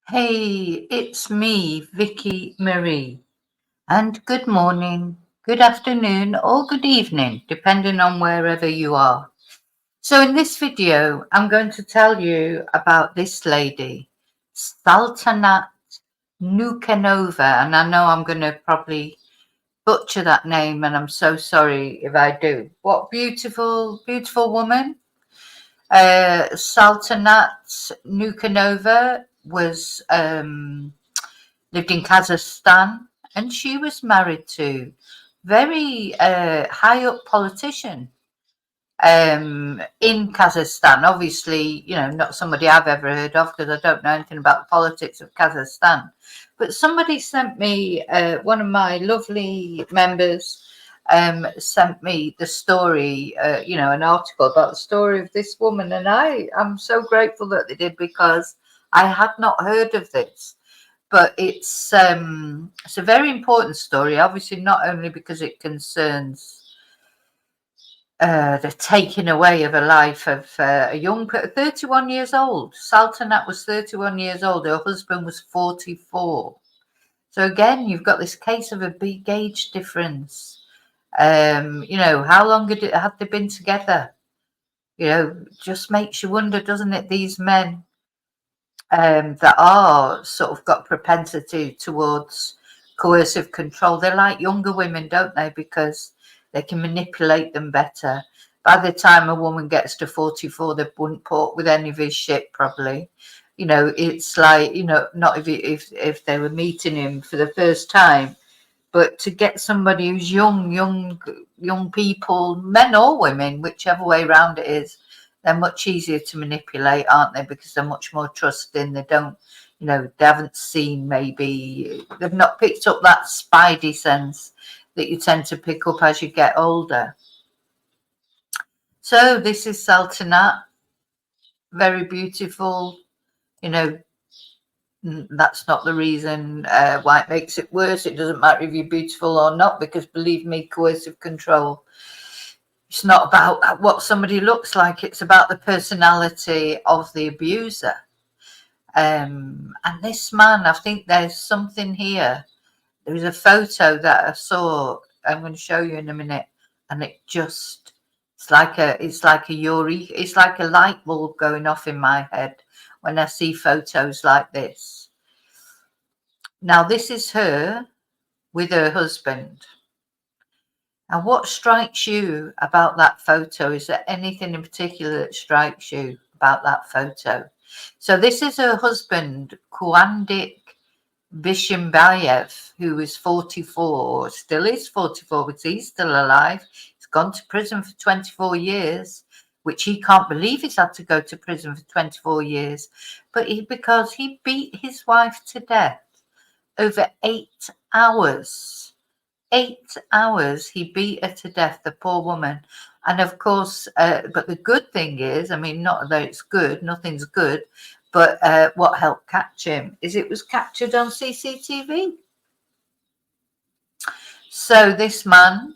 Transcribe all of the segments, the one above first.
Hey, it's me, Vicky Marie, and good morning, good afternoon, or good evening, depending on wherever you are. So, in this video, I'm going to tell you about this lady, Saltanat Nukenova, and I know I'm going to probably butcher that name, and I'm so sorry if I do. What beautiful, beautiful woman. Saltanat Nukenova was lived in Kazakhstan, and she was married to very high up politician in Kazakhstan. Obviously, not somebody I've ever heard of because I don't know anything about the politics of Kazakhstan. But somebody sent me, one of my lovely members sent me the story, an article about the story of this woman. And I'm so grateful that they did because I had not heard of this. But it's a very important story, obviously, not only because it concerns the taking away of a life of a 31 years old. Saltanat was 31 years old. Her husband was 44. So again, you've got this case of a big age difference. How long had they been together? Just makes you wonder, doesn't it? These men that are sort of got propensity towards coercive control. They're like younger women, don't they? Because they can manipulate them better. By the time a woman gets to 44, they wouldn't put up with any of his shit, probably. It's like, not if they were meeting him for the first time, but to get somebody who's young people, men or women, whichever way round it is, they're much easier to manipulate, aren't they? Because they're much more trusting. They don't, they haven't seen, maybe they've not picked up that spidey sense that you tend to pick up as you get older. So this is Saltanat, very beautiful. That's not the reason why it makes it worse. It doesn't matter if you're beautiful or not, because believe me, coercive control, it's not about what somebody looks like. It's about the personality of the abuser. And this man, I think there's something here. There was a photo that I saw. I'm going to show you in a minute, and it's like a light bulb going off in my head when I see photos like this. Now, this is her with her husband. And what strikes you about that photo? Is there anything in particular that strikes you about that photo? So this is her husband, Kuandyk Bishimbayev, who is 44, still is 44, but he's still alive. He's gone to prison for 24 years, which he can't believe he's had to go to prison for 24 years. But because he beat his wife to death over 8 hours. 8 hours he beat her to death, the poor woman. And of course, but the good thing is, I mean, not that it's good, nothing's good, but what helped catch him is it was captured on CCTV. So this man,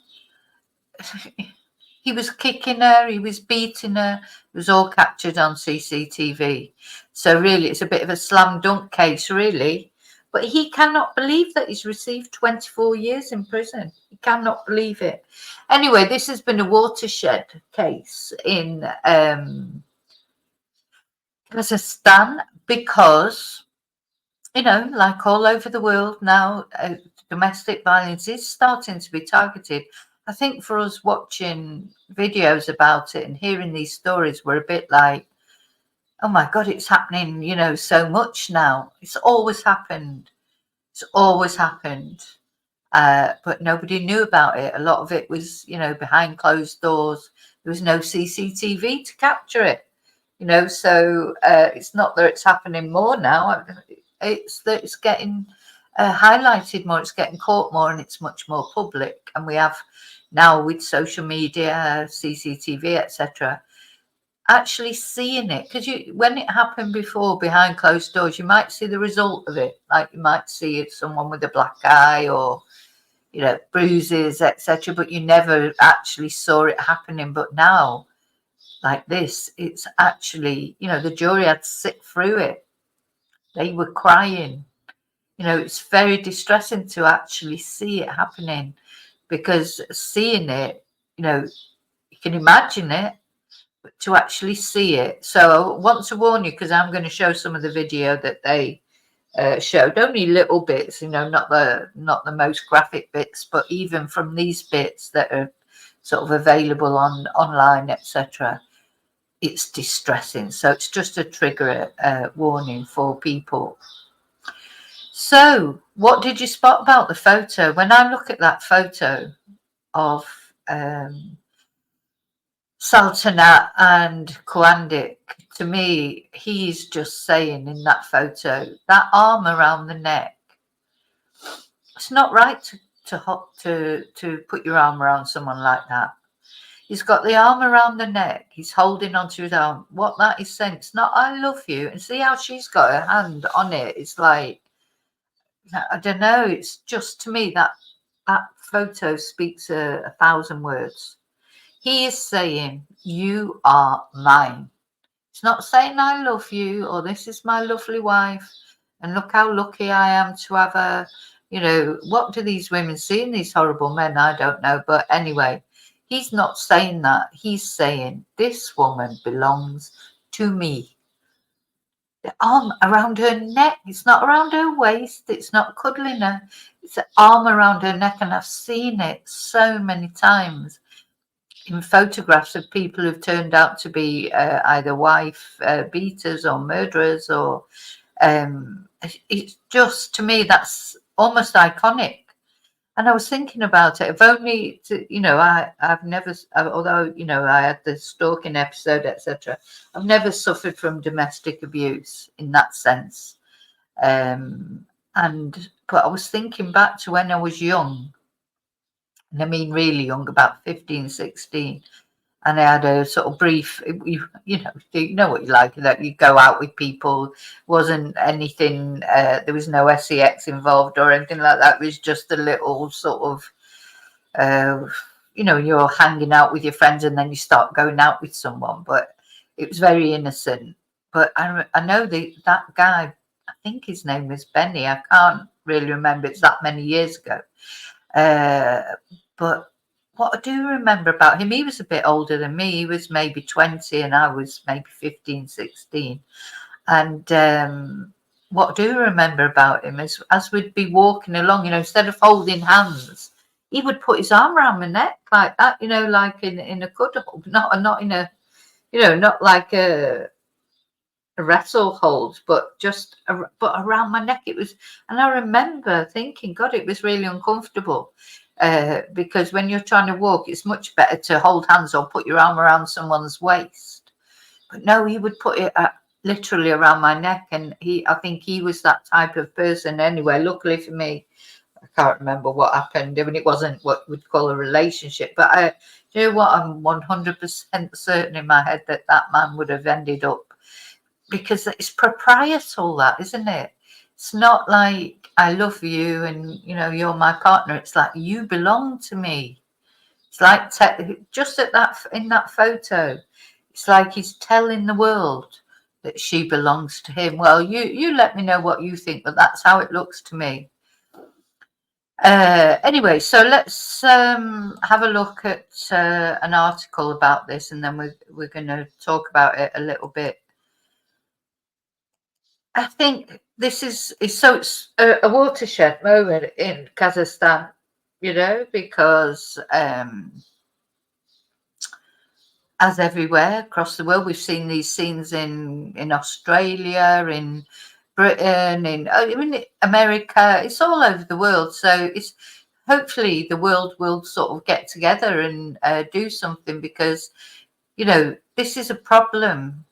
he was kicking her, he was beating her, it was all captured on CCTV. So really, it's a bit of a slam dunk case, really. But he cannot believe that he's received 24 years in prison. He cannot believe it. Anyway, this has been a watershed case in Kazakhstan because, like all over the world now, domestic violence is starting to be targeted. I think for us watching videos about it and hearing these stories, we're a bit like, oh my God, it's happening, so much now. It's always happened. It's always happened. But nobody knew about it. A lot of it was, behind closed doors. There was no CCTV to capture it, so it's not that it's happening more now. It's that it's getting highlighted more, it's getting caught more, and it's much more public. And we have now, with social media, CCTV, etc., actually seeing it, because when it happened before behind closed doors, you might see the result of it, like you might see it, someone with a black eye or bruises, etc., but you never actually saw it happening. But now, like this, it's actually, the jury had to sit through it. They were crying. It's very distressing to actually see it happening, because seeing it, you can imagine it, but to actually see it. So I want to warn you, because I'm going to show some of the video that they showed, only little bits, not the most graphic bits, but even from these bits that are sort of available online, etc. It's distressing. So it's just a trigger warning for people. So what did you spot about the photo? When I look at that photo of Saltanat and Kuandyk, to me, he's just saying in that photo, that arm around the neck, it's not right to put your arm around someone like that. He's got the arm around the neck. He's holding onto his arm. What that is saying, it's not "I love you." And see how she's got her hand on it. It's like, I don't know. It's just, to me, that photo speaks a thousand words. He is saying, "You are mine." It's not saying "I love you" or "this is my lovely wife and look how lucky I am to have her." What do these women see in these horrible men? I don't know. But anyway, he's not saying that. He's saying, this woman belongs to me. The arm around her neck. It's not around her waist. It's not cuddling her. It's the arm around her neck. And I've seen it so many times in photographs of people who've turned out to be either wife beaters or murderers, or it's just, to me, that's almost iconic. And I was thinking about it. If only I've never, although I had the stalking episode, etc. I've never suffered from domestic abuse in that sense. But I was thinking back to when I was young, and I mean really young, about 15, 16. And I had a sort of brief, you know what you like, that you go out with people, wasn't anything, there was no sex involved or anything like that. It was just a little sort of, you're hanging out with your friends and then you start going out with someone, but it was very innocent. But I know that guy, I think his name was Benny. I can't really remember. It's that many years ago. But what I do remember about him, he was a bit older than me. He was maybe 20 and I was maybe 15, 16. And what I do remember about him is, as we'd be walking along, instead of holding hands, he would put his arm around my neck like that, like in a cuddle, not in a, not like a wrestle hold, but just but around my neck. It was, and I remember thinking, God, it was really uncomfortable. Because when you're trying to walk, it's much better to hold hands or put your arm around someone's waist. But no, he would put it literally around my neck, and I think he was that type of person. Anyway, luckily for me, I can't remember what happened. I mean, it wasn't what we'd call a relationship, but you know what? I'm 100% certain in my head that man would have ended up, because it's proprietal, that, isn't it? It's not like I love you and you're my partner. It's like, you belong to me. It's like just in that photo, it's like he's telling the world that she belongs to him. Well, you let me know what you think, but that's how it looks to me. Anyway, so let's have a look at an article about this, and then we're going to talk about it a little bit. I think this is so it's a watershed moment in Kazakhstan, because as everywhere across the world, we've seen these scenes in Australia, in Britain, in America. It's all over the world. So it's hopefully the world will sort of get together and do something, because this is a problem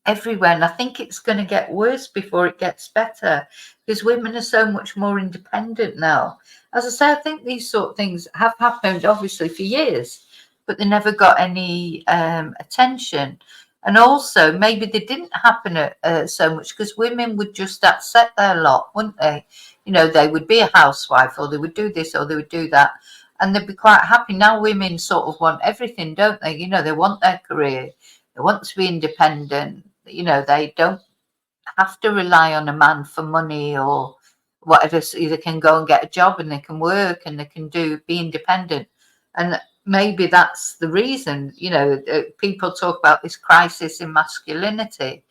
everywhere, and I think it's going to get worse before it gets better, because women are so much more independent now. As I say, I think these sort of things have happened obviously for years, but they never got any attention. And also maybe they didn't happen so much because women would just accept their lot, wouldn't they? They would be a housewife, or they would do this, or they would do that, and they'd be quite happy. Now women sort of want everything, don't they? They want their career, they want to be independent. They don't have to rely on a man for money or whatever. So they can go and get a job and they can work and they can be independent. And maybe that's the reason, people talk about this crisis in masculinity.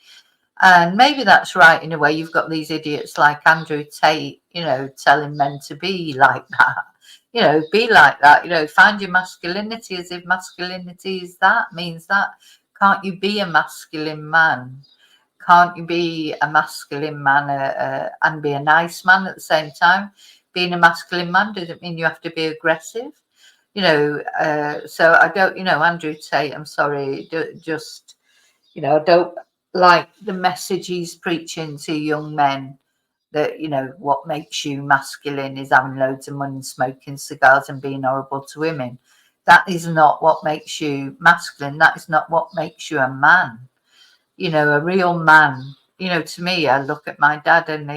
And maybe that's right in a way. You've got these idiots like Andrew Tate, telling men to be like that. Be like that, find your masculinity, as if masculinity means that. Can't you be a masculine man? Can't you be a masculine man and be a nice man at the same time? Being a masculine man doesn't mean you have to be aggressive. So I don't, Andrew Tate, I'm sorry, just, I don't like the message he's preaching to young men, that, what makes you masculine is having loads of money, smoking cigars and being horrible to women. That is not what makes you masculine. That is not what makes you a man. A real man. To me, I look at my dad and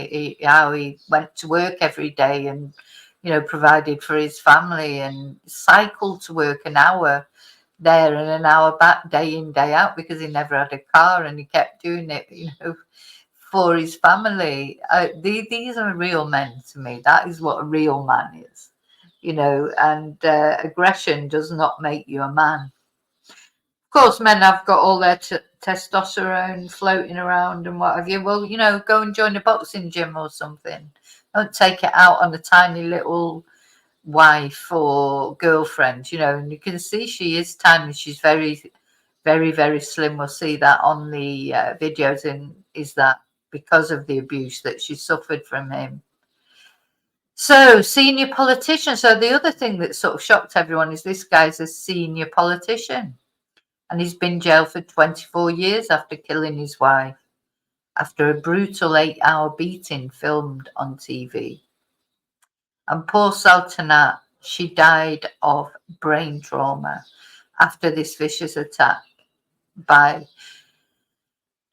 how he went to work every day and, provided for his family and cycled to work an hour there and an hour back, day in, day out, because he never had a car and he kept doing it, for his family. These are real men to me. That is what a real man is, and aggression does not make you a man. Of course, men have got all their testosterone floating around and what have you. Well, go and join a boxing gym or something. Don't take it out on a tiny little wife or girlfriend, and you can see she is tiny. She's very, very, very slim. We'll see that on the videos. And is that because of the abuse that she suffered from him? So, senior politician. So the other thing that sort of shocked everyone is this guy's a senior politician. And he's been jailed for 24 years after killing his wife, after a brutal 8-hour beating filmed on TV. And poor Saltanat, she died of brain trauma after this vicious attack by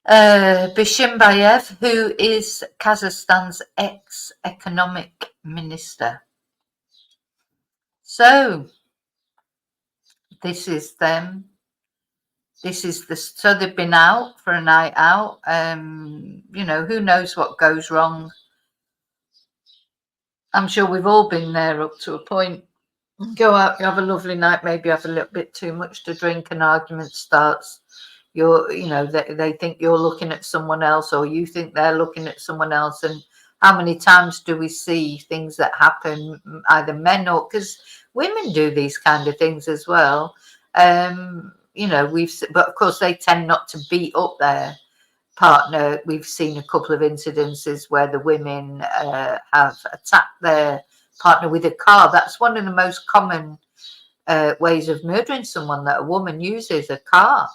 Bishimbayev, who is Kazakhstan's ex-economic minister. So, this is them. So they've been out for a night out. Who knows what goes wrong. I'm sure we've all been there up to a point. Go out, you have a lovely night, maybe have a little bit too much to drink, an argument starts. They think you're looking at someone else, or you think they're looking at someone else. And how many times do we see things that happen, either men or, because women do these kind of things as well. But of course they tend not to beat up their partner. We've seen a couple of incidences where the women have attacked their partner with a car. That's one of the most common ways of murdering someone, that a woman uses a car,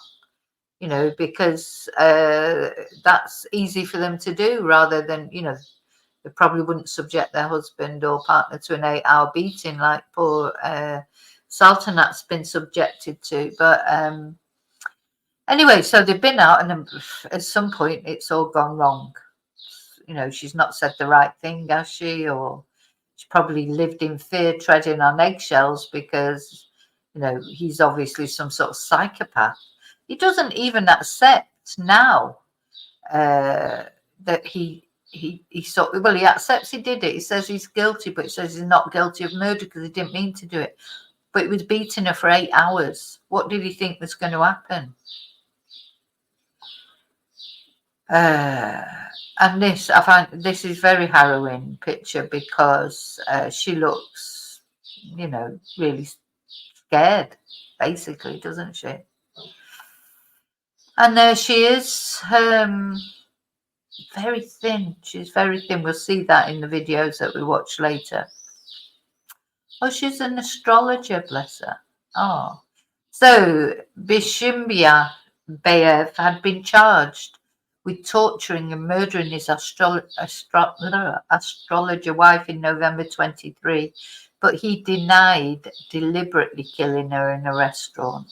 because that's easy for them to do, rather than, they probably wouldn't subject their husband or partner to an 8-hour beating like poor Saltanat's been subjected to. But anyway, so they've been out, and then at some point it's all gone wrong. She's not said the right thing, has she? Or she probably lived in fear, treading on eggshells, because, he's obviously some sort of psychopath. He doesn't even accept now that he accepts he did it. He says he's guilty, but he says he's not guilty of murder because he didn't mean to do it. But he was beating her for 8 hours. What did he think was going to happen? And I find this is very harrowing picture, because she looks, really scared, basically, doesn't she? And there she is, very thin. She's very thin. We'll see that in the videos that we watch later. Oh, she's an astrologer, bless her. Oh. So, Bishimbayev had been charged with torturing and murdering his astrologer wife in November 23, but he denied deliberately killing her in a restaurant.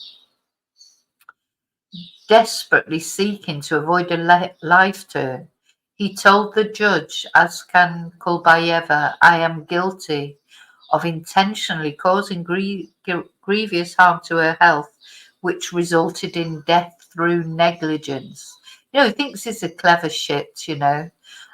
Desperately seeking to avoid a life term, he told the judge, Askan Kulbayeva, "I am guilty of intentionally causing grievous harm to her health, which resulted in death through negligence." He thinks he's a clever shit, I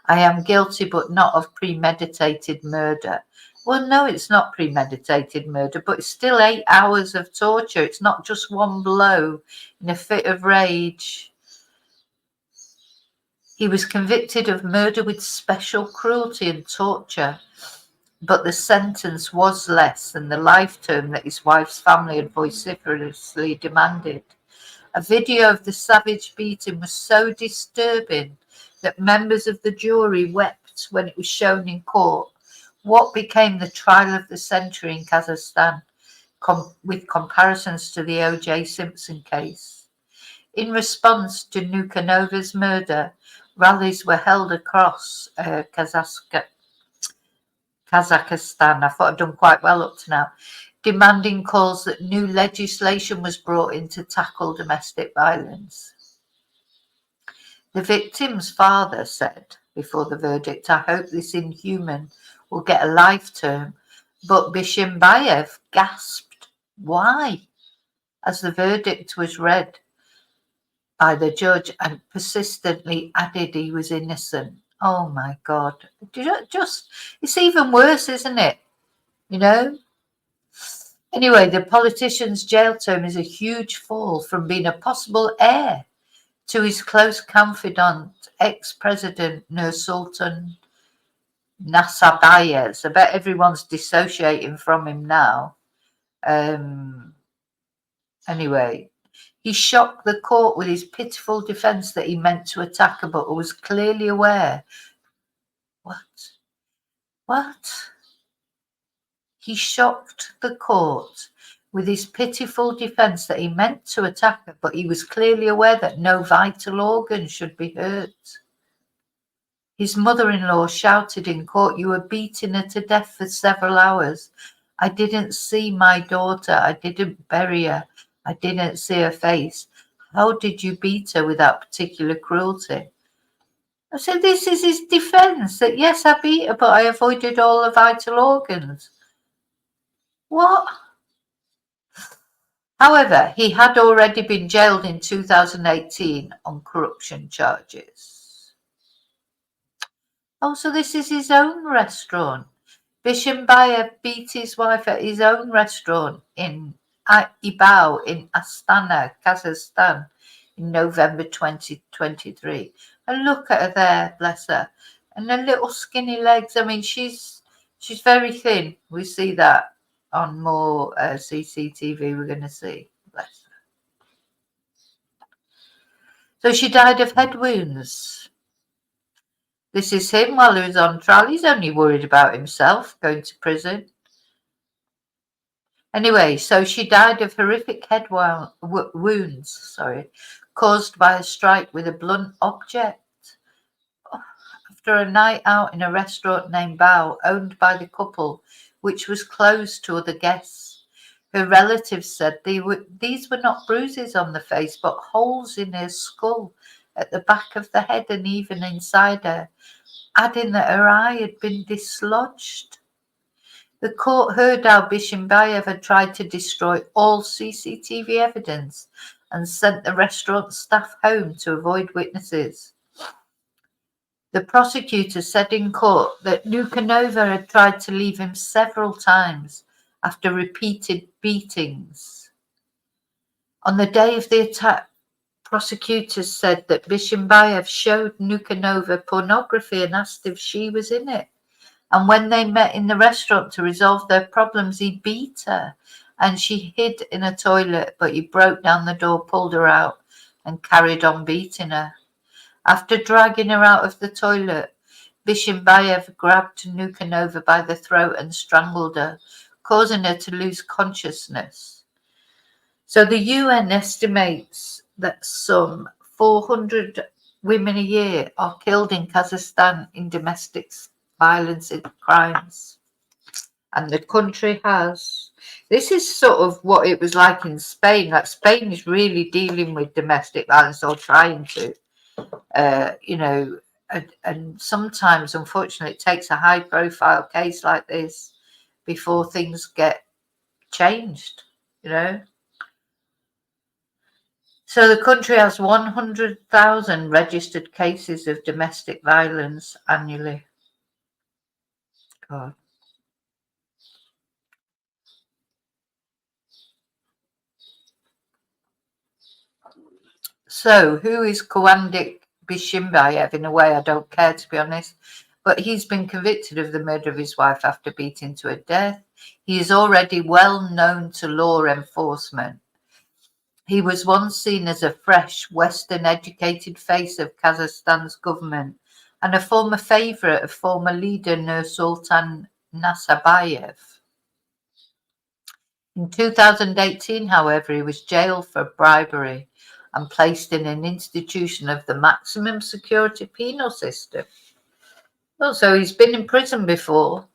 am guilty, but not of premeditated murder. Well, no, it's not premeditated murder, but it's still 8 hours of torture. It's not just one blow in a fit of rage. He was convicted of murder with special cruelty and torture, but the sentence was less than the life term that his wife's family had vociferously demanded. A video of the savage beating was so disturbing that members of the jury wept when it was shown in court. What became the trial of the century in Kazakhstan, with comparisons to the O.J. Simpson case. In response to Nukenova's murder, rallies were held across Kazakhstan. I thought I'd done quite well up to now, demanding calls that new legislation was brought in to tackle domestic violence. The victim's father said before the verdict, "I hope this inhuman will get a life term," but Bishimbayev gasped, "Why?" as the verdict was read by the judge and persistently added he was innocent. Oh my God. It's even worse, isn't it? Anyway, the politician's jail term is a huge fall from being a possible heir to his close confidant, ex-president Nursultan Nazarbayev. I bet everyone's dissociating from him now. Anyway, he shocked the court with his pitiful defense that he meant to attack her, but was clearly aware. What? He shocked the court with his pitiful defense that he meant to attack her, but he was clearly aware that no vital organ should be hurt. His mother-in-law shouted in court, "You were beating her to death for several hours. I didn't see my daughter. I didn't bury her. I didn't see her face. How did you beat her without particular cruelty?" I said, this is his defense, that yes, I beat her, but I avoided all the vital organs. What? However, he had already been jailed in 2018 on corruption charges. Oh, so this is his own restaurant. Bishimbayev beat his wife at his own restaurant in Ibao in Astana, Kazakhstan in November 2023. And look at her there, bless her. And her little skinny legs. I mean, she's very thin. We see that on more CCTV we're going to see. Bless her. So she died of head wounds. This is him while he was on trial. He's only worried about himself, going to prison. Anyway, so she died of horrific head wounds, caused by a strike with a blunt object. After a night out in a restaurant named Bao, owned by the couple, which was closed to other guests. Her relatives said these were not bruises on the face, but holes in her skull, at the back of the head and even inside her, adding that her eye had been dislodged. The court heard how Bishimbayev had tried to destroy all CCTV evidence and sent the restaurant staff home to avoid witnesses. The prosecutor said in court that Nukenova had tried to leave him several times after repeated beatings. On the day of the attack, prosecutors said that Bishimbayev showed Nukenova pornography and asked if she was in it. And when they met in the restaurant to resolve their problems, he beat her and she hid in a toilet, but he broke down the door, pulled her out and carried on beating her. After dragging her out of the toilet, Bishimbayev grabbed Nukenova by the throat and strangled her, causing her to lose consciousness. So the UN estimates that some 400 women a year are killed in Kazakhstan in domestic violence and crimes. And the country has. This is sort of what it was like in Spain. Like Spain is really dealing with domestic violence or trying to. And sometimes, unfortunately, it takes a high-profile case like this before things get changed, So the country has 100,000 registered cases of domestic violence annually. God. So who is Kuandyk Bishimbayev? In a way, I don't care, to be honest. But he's been convicted of the murder of his wife after beating to her death. He is already well known to law enforcement. He was once seen as a fresh, Western-educated face of Kazakhstan's government and a former favourite of former leader Nursultan Nazarbayev. In 2018, however, he was jailed for bribery and placed in an institution of the maximum security penal system. Also, he's been in prison before.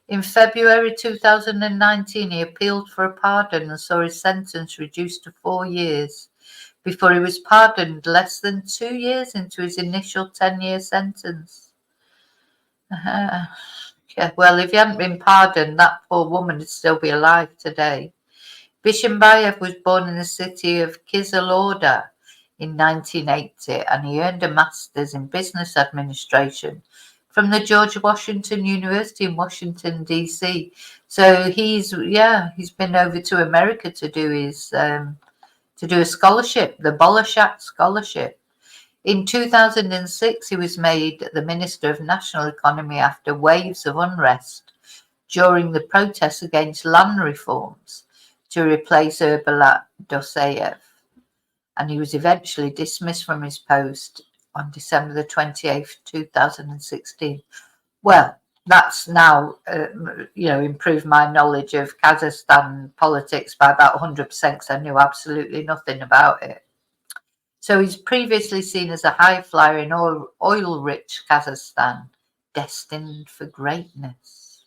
In February 2019, he appealed for a pardon and saw his sentence reduced to 4 years before he was pardoned less than 2 years into his initial 10-year sentence. Yeah, well, if he hadn't been pardoned, that poor woman would still be alive today. Bishimbayev was born in the city of Kyzyloda in 1980, and he earned a master's in business administration from the George Washington University in Washington, D.C. So he's been over to America to do his to do a scholarship, the Bolshak Scholarship. In 2006, he was made the Minister of National Economy after waves of unrest during the protests against land reforms to replace Erbalat Dosayev, and he was eventually dismissed from his post on December the 28th, 2016. Well, that's now, improved my knowledge of Kazakhstan politics by about 100% because I knew absolutely nothing about it. So he's previously seen as a high flyer in oil-rich Kazakhstan, destined for greatness.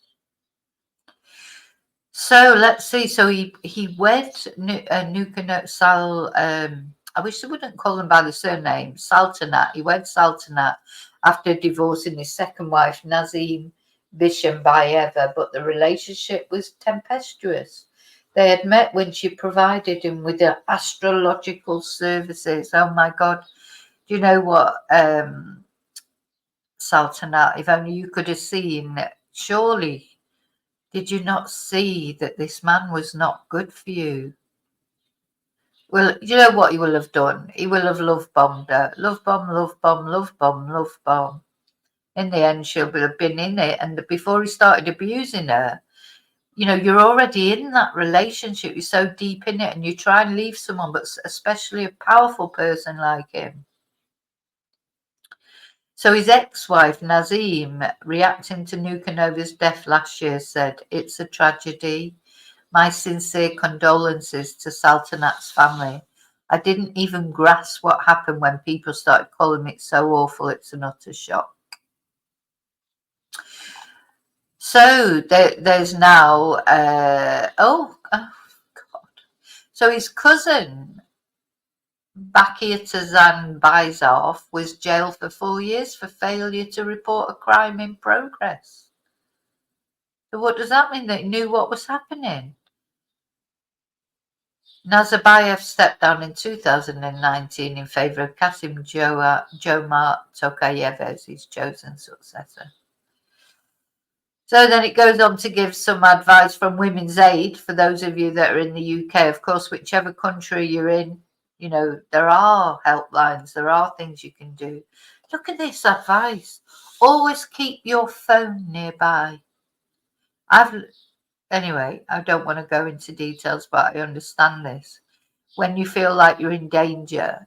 So let's see. So he wed Nukenova. I wish they wouldn't call him by the surname Saltanat. He wed Saltanat after divorcing his second wife Nazim Bishimbayev, but the relationship was tempestuous. They had met when she provided him with the astrological services. Oh my God! Do you know what, Saltanat? If only you could have seen. Surely. Did you not see that this man was not good for you? Well, you know what he will have done? He will have love bombed her. Love bomb, love bomb, love bomb, love bomb. In the end, she'll have been in it. And before he started abusing her, you're already in that relationship. You're so deep in it and you try and leave someone, but especially a powerful person like him. So his ex-wife, Nazim, reacting to Nukenova's death last year, said, "It's a tragedy. My sincere condolences to Saltanat's family. I didn't even grasp what happened when people started calling it so awful. It's an utter shock." So there's now, oh God. So his cousin, Bakir Baizov, was jailed for 4 years for failure to report a crime in progress. So what does that mean? They knew what was happening. Nazarbayev stepped down in 2019 in favour of Kasim Jomart Tokayev as his chosen successor. So then it goes on to give some advice from Women's Aid for those of you that are in the UK. Of course, whichever country you're in, there are helplines, there are things you can do. Look at this advice. Always keep your phone nearby. Anyway, I don't want to go into details, but I understand this. When you feel like you're in danger,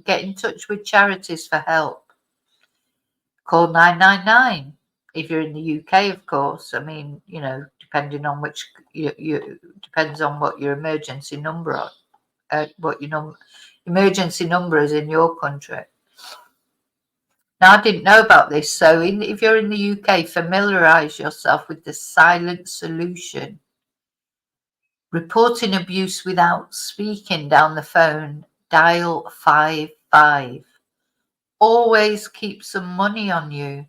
get in touch with charities for help. Call 999. If you're in the UK, of course. I mean, depending on which, depends on what your emergency number are, what your emergency number is in your country. Now, I didn't know about this, so if you're in the UK, familiarise yourself with the silent solution. Reporting abuse without speaking down the phone, dial 55. Always keep some money on you,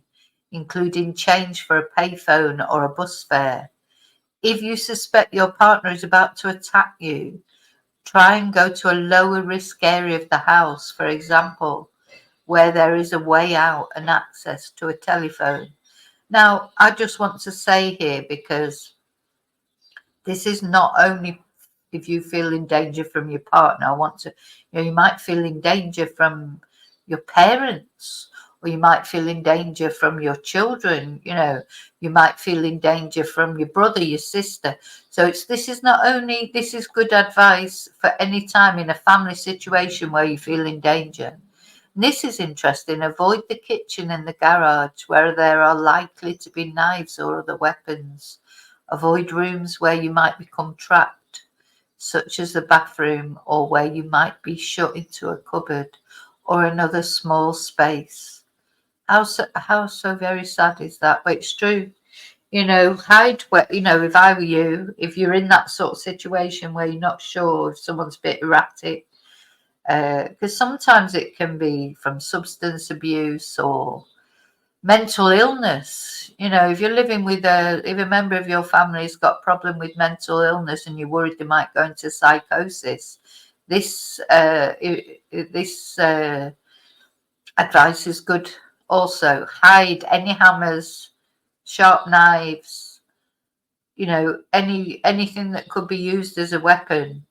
including change for a payphone or a bus fare. If you suspect your partner is about to attack you, try and go to a lower risk area of the house, for example, where there is a way out and access to a telephone. Now, I just want to say here, because this is not only if you feel in danger from your partner. I want to, you might feel in danger from your parents, or you might feel in danger from your children. You might feel in danger from your brother, your sister. So this is good advice for any time in a family situation where you feel in danger. And this is interesting. Avoid the kitchen and the garage where there are likely to be knives or other weapons. Avoid rooms where you might become trapped, such as the bathroom, or where you might be shut into a cupboard or another small space. How so very sad is that? But it's true. Hide where, if I were you, if you're in that sort of situation where you're not sure if someone's a bit erratic, because sometimes it can be from substance abuse or mental illness. If you're living with if a member of your family has got a problem with mental illness and you're worried they might go into psychosis, this advice is good. Also, hide any hammers, sharp knives, anything that could be used as a weapon.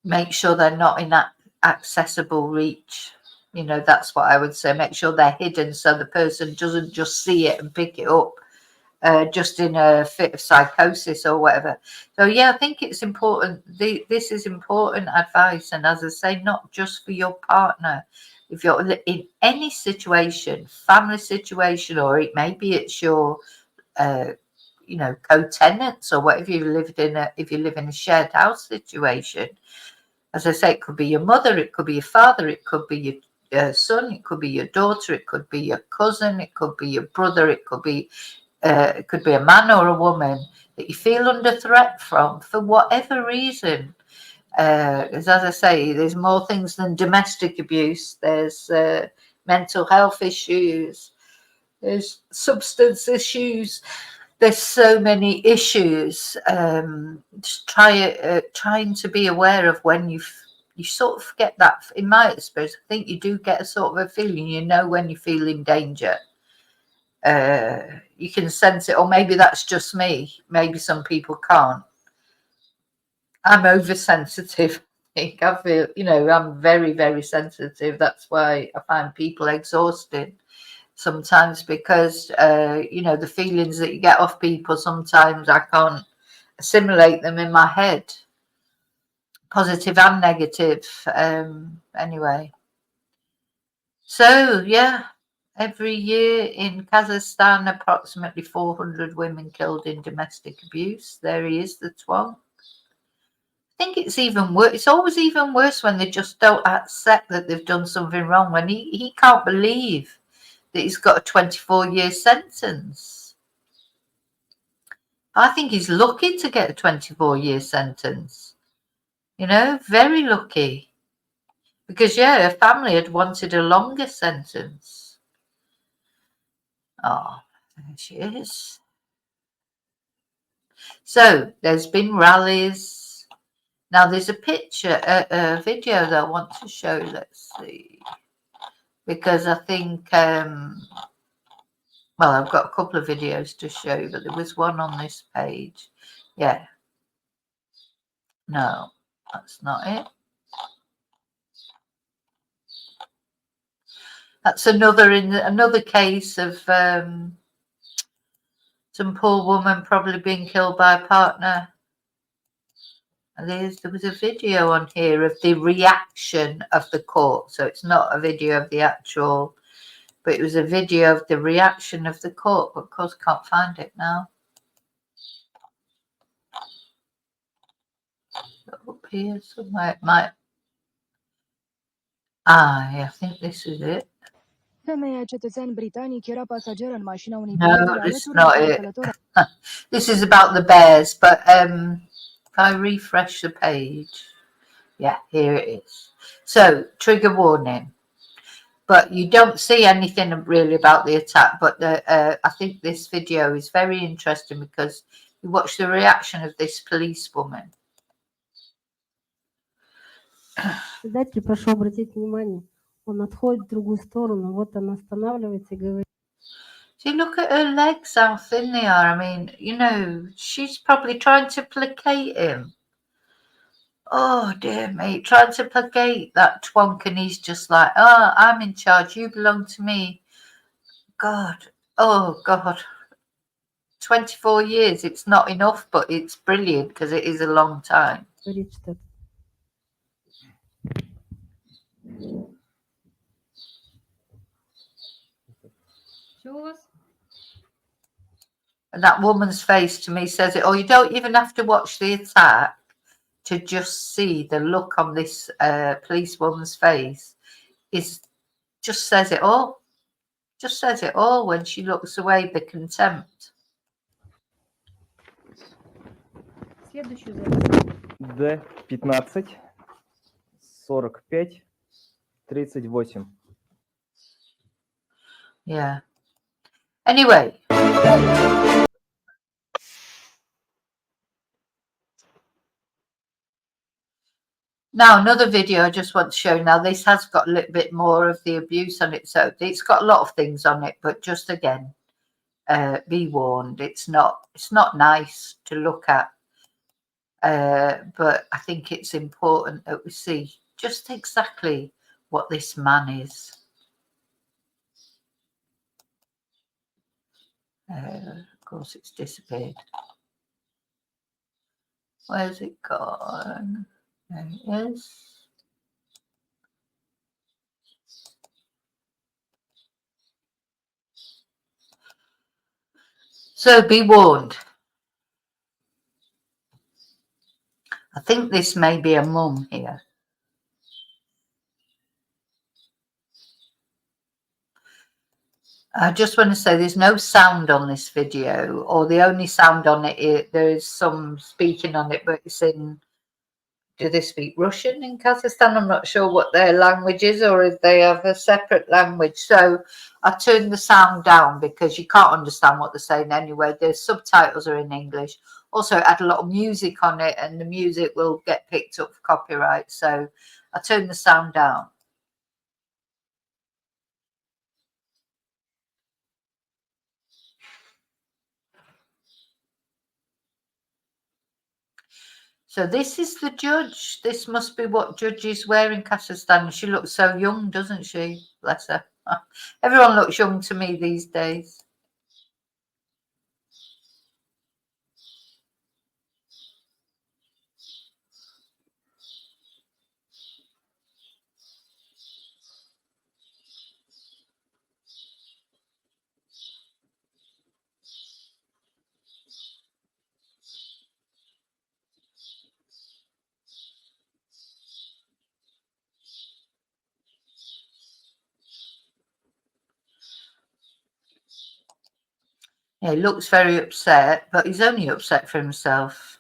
Make sure they're not in that accessible reach. That's what I would say. Make sure they're hidden so the person doesn't just see it and pick it up just in a fit of psychosis or whatever. So yeah, I think it's important. This is important advice, and as I say, not just for your partner. If you're in any situation, family situation, or maybe it's your co-tenants or whatever if you live in a shared house situation. As I say, it could be your mother, it could be your father, it could be your son, it could be your daughter, it could be your cousin, it could be your brother, it could be a man or a woman that you feel under threat from for whatever reason. As I say, there's more things than domestic abuse. There's mental health issues. There's substance issues. There's so many issues. Just trying to be aware of when you sort of get that. In my experience, I think you do get a sort of a feeling. When you feel in danger. You can sense it, or maybe that's just me. Maybe some people can't. I'm oversensitive. I feel, I'm very, very sensitive. That's why I find people exhausting sometimes, because the feelings that you get off people, sometimes I can't assimilate them in my head, positive and negative. Anyway, so yeah, every year in Kazakhstan, approximately 400 women killed in domestic abuse. There he is, the twonk. I think it's even worse. It's always even worse when they just don't accept that they've done something wrong. When he can't believe that he's got a 24-year sentence. I think he's lucky to get a 24-year sentence. Very lucky. Because, her family had wanted a longer sentence. Oh, there she is. So, there's been rallies. Now, there's a picture, a video that I want to show. Let's see. Because I think, well, I've got a couple of videos to show, but there was one on this page. Yeah. No, that's not it. That's another case of some poor woman probably being killed by a partner. And there was a video on here of the reaction of the court. So it's not a video of the actual, but it was a video of the reaction of the court. But of course, can't find it now. Up here somewhere, it might. I think this is it. Femeia cetățean britanic era pasager în mașina unei No, this is not it. This is about the bears, but if I refresh the page, yeah, here it is. So, trigger warning. But you don't see anything really about the attack. But I think this video is very interesting because you watch the reaction of this policewoman. Предатель, прошу обратить внимание, он отходит в другую сторону, вот он останавливается и говорит. See, look at her legs, how thin they are. I mean, you know, she's probably trying to placate him. Oh, dear me. Trying to placate that twonk, and he's just like, oh, I'm in charge. You belong to me. God. Oh, God. 24 years. It's not enough, but it's brilliant because it is a long time. Говорит, что And that woman's face to me says it all. You don't even have to watch the attack to just see the look on this policewoman's face. Is just says it all. Just says it all when she looks away, the contempt. следующую запись. Д-15, 45, 38. Yeah. Anyway. Now, another video I just want to show. Now, this has got a little bit more of the abuse on it. So it's got a lot of things on it, but just again, be warned. It's not nice to look at. But I think it's important that we see just exactly what this man is. Of course, it's disappeared. Where's it gone? There it is. So be warned. I think this may be a mum here. I just want to say there's no sound on this video, or the only sound on it, there is some speaking on it, but it's in, do they speak Russian in Kazakhstan? I'm not sure what their language is, or if they have a separate language. So I turned the sound down because you can't understand what they're saying anyway. The subtitles are in English. Also, it had a lot of music on it, and the music will get picked up for copyright. So I turned the sound down. So this is the judge. This must be what judges wear in Kazakhstan. She looks so young, doesn't she? Bless her. Everyone looks young to me these days. Yeah, he looks very upset, but he's only upset for himself.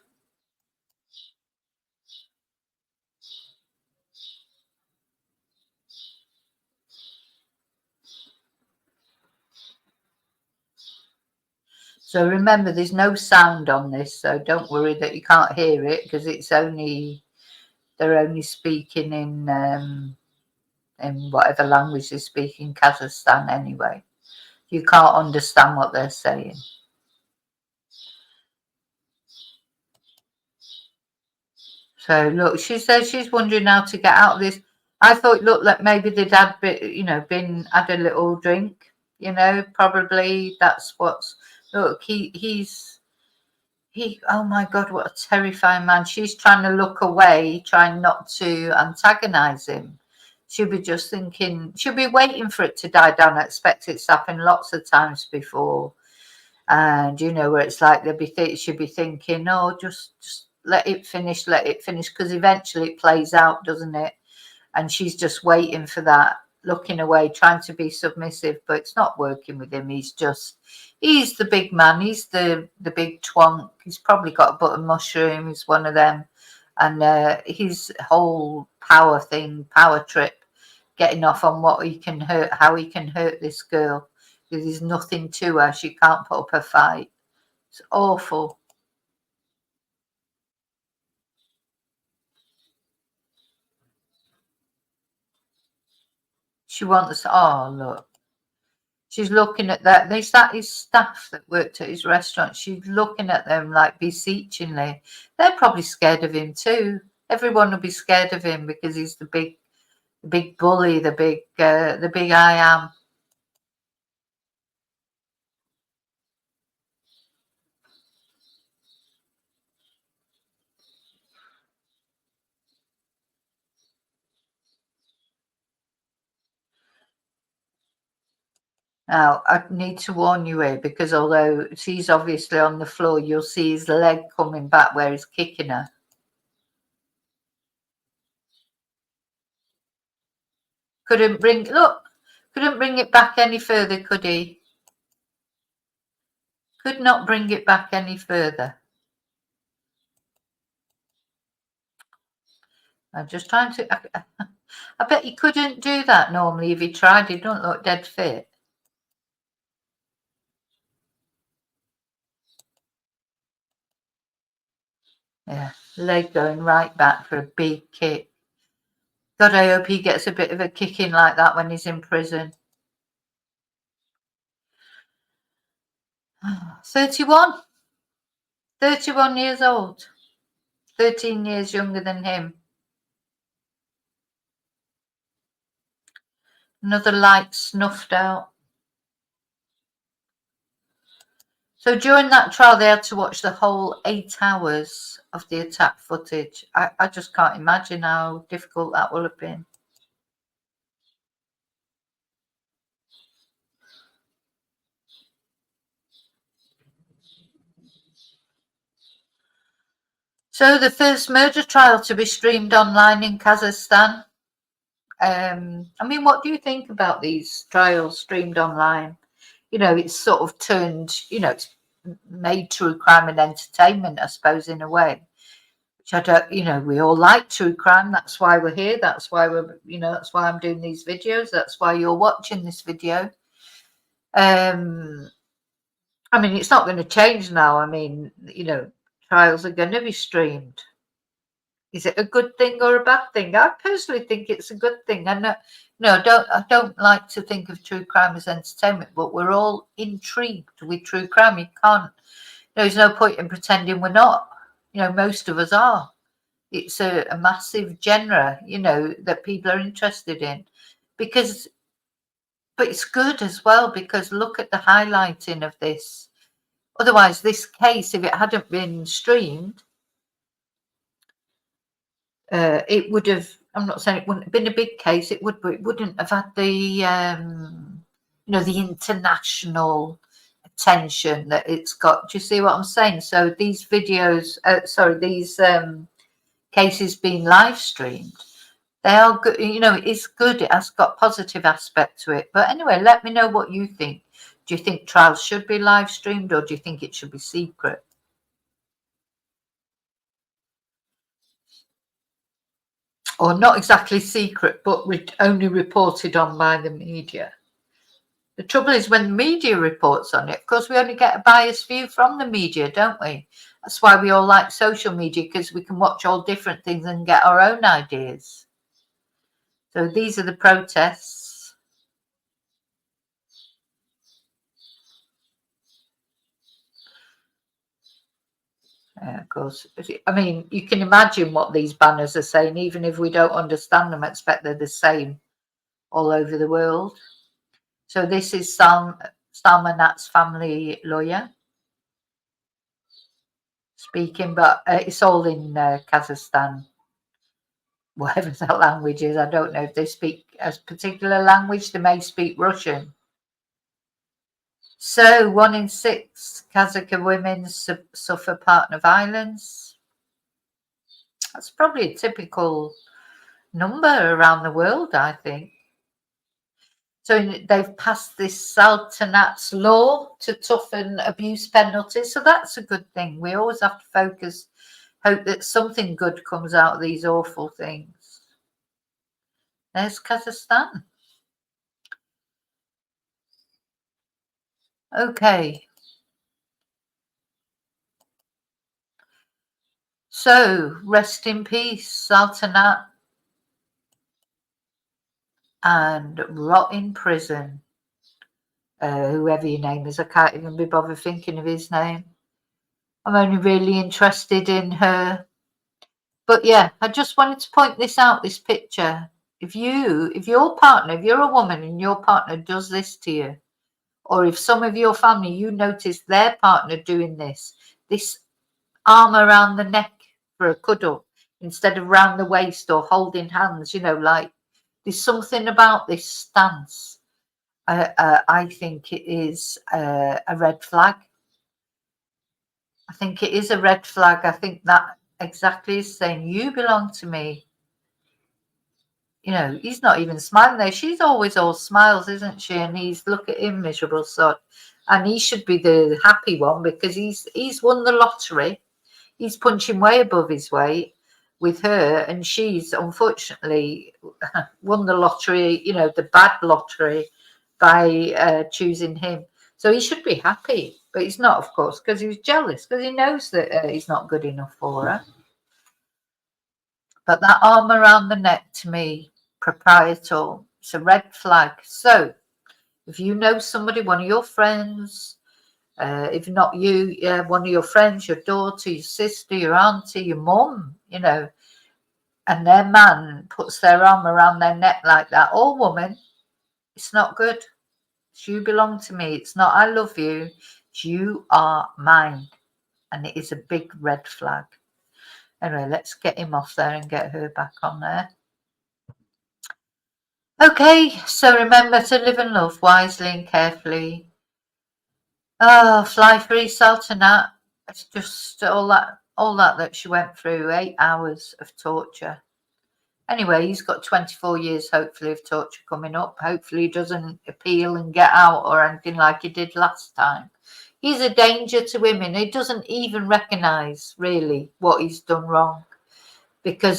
So remember, there's no sound on this, so don't worry that you can't hear it because it's only, they're only speaking in whatever language they speak in Kazakhstan anyway. You can't understand what they're saying. So look, she says she's wondering how to get out of this. I thought, look, like maybe they'd had, had a little drink. Probably that's what's. Look, Oh my God, what a terrifying man! She's trying to look away, trying not to antagonize him. She'll be just thinking. She'll be waiting for it to die down. I expect it's happened lots of times before, and where it's like she'll be thinking, oh, just let it finish, because eventually it plays out, doesn't it? And she's just waiting for that, looking away, trying to be submissive, but it's not working with him. He's the big man. He's the big twonk. He's probably got a button mushroom. He's one of them. And his whole power trip, getting off on how he can hurt this girl. There's nothing to her. She can't put up a fight. It's awful. She wants, oh, look. She's looking at that. That is staff that worked at his restaurant. She's looking at them like beseechingly. They're probably scared of him too. Everyone will be scared of him because he's the big bully, the big I am. Now, I need to warn you here because although she's obviously on the floor, you'll see his leg coming back where he's kicking her. Couldn't bring it back any further, could he? Could not bring it back any further. I'm just trying to, I bet he couldn't do that normally if he tried. He don't look dead fit. Yeah, leg going right back for a big kick. God, I hope he gets a bit of a kicking like that when he's in prison. 31 years old, 13 years younger than him. Another light snuffed out. So during that trial, they had to watch the whole 8 hours of the attack footage. I just can't imagine how difficult that will have been. So the first murder trial to be streamed online in Kazakhstan. I mean, what do you think about these trials streamed online? You know, it's sort of turned, you know, it's made true crime and entertainment, I suppose, in a way. Which I don't, you know, we all like true crime. That's why we're here. That's why we're, you know, that's why I'm doing these videos. That's why you're watching this video. I mean, it's not going to change now. I mean, you know, trials are going to be streamed. Is it a good thing or a bad thing? I personally think it's a good thing. I don't like to think of true crime as entertainment, but we're all intrigued with true crime. You can't, there's no point in pretending we're not. You know, most of us are. It's a massive genre, you know, that people are interested in because, but it's good as well because look at the highlighting of this. Otherwise, this case, if it hadn't been streamed, it would have, I'm not saying it wouldn't have been a big case, it wouldn't have had the, you know, the international attention that it's got. Do you see what I'm saying? So these videos, these cases being live streamed, they are good, you know, it's good, it has got positive aspect to it. But anyway, let me know what you think. Do you think trials should be live streamed or do you think it should be secret? Or not exactly secret, but only reported on by the media. The trouble is when the media reports on it, of course, we only get a biased view from the media, don't we? That's why we all like social media, because we can watch all different things and get our own ideas. So these are the protests. Of course, I mean, you can imagine what these banners are saying, even if we don't understand them. I expect they're the same all over the world. So this is Saltanat's family lawyer speaking, but it's all in Kazakhstan, whatever that language is. I don't know if they speak a particular language. They may speak Russian. So 1 in 6 Kazakh women suffer partner violence. That's probably a typical number around the world, I think. So they've passed this Saltanat's law to toughen abuse penalties. So that's a good thing. We always have to hope that something good comes out of these awful things. There's Kazakhstan. Okay. So rest in peace, Saltanat. and rot in prison. Whoever your name is, I can't even be bothered thinking of his name. I'm only really interested in her. But yeah, I just wanted to point this out, this picture. If your partner, if you're a woman and your partner does this to you, or if some of your family, you notice their partner doing this arm around the neck for a cuddle instead of round the waist or holding hands, like there's something about this stance. I think it is a red flag. I think it is a red flag. I think that exactly is saying, you belong to me. He's not even smiling there. She's always all smiles, isn't she? And look at him, miserable sod. And he should be the happy one because he's won the lottery. He's punching way above his weight with her, and she's unfortunately won the lottery, the bad lottery, by choosing him. So he should be happy, but he's not, of course, because he's jealous, because he knows that he's not good enough for her. But that arm around the neck, to me, proprietal, it's a red flag. So if you know somebody, one of your friends, if not you, one of your friends, your daughter, your sister, your auntie, your mum, and their man puts their arm around their neck like that, or woman, it's not good. It's you belong to me. It's not I love you. It's you are mine. And it is a big red flag. Anyway, let's get him off there and get her back on there. Okay, so remember to live and love wisely and carefully. Oh, fly free Saltanat. It's just all that she went through, 8 hours of torture. Anyway, he's got 24 years, hopefully, of torture coming up. Hopefully he doesn't appeal and get out or anything like he did last time. He's a danger to women. He doesn't even recognise, really, what he's done wrong. Because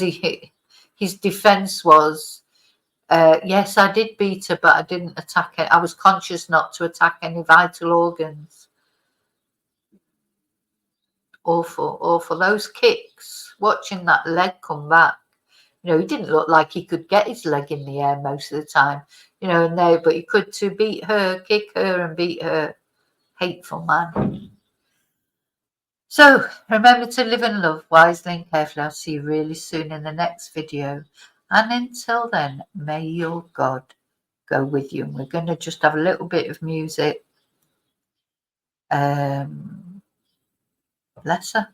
his defence was, yes, I did beat her, but I didn't attack her. I was conscious not to attack any vital organs. Awful, awful. Those kicks, watching that leg come back. He didn't look like he could get his leg in the air most of the time, but he could to beat her, kick her and beat her. Hateful man. So remember to live and love wisely and carefully. I'll see you really soon in the next video. And until then, may your God go with you. And we're going to just have a little bit of music. Bless her.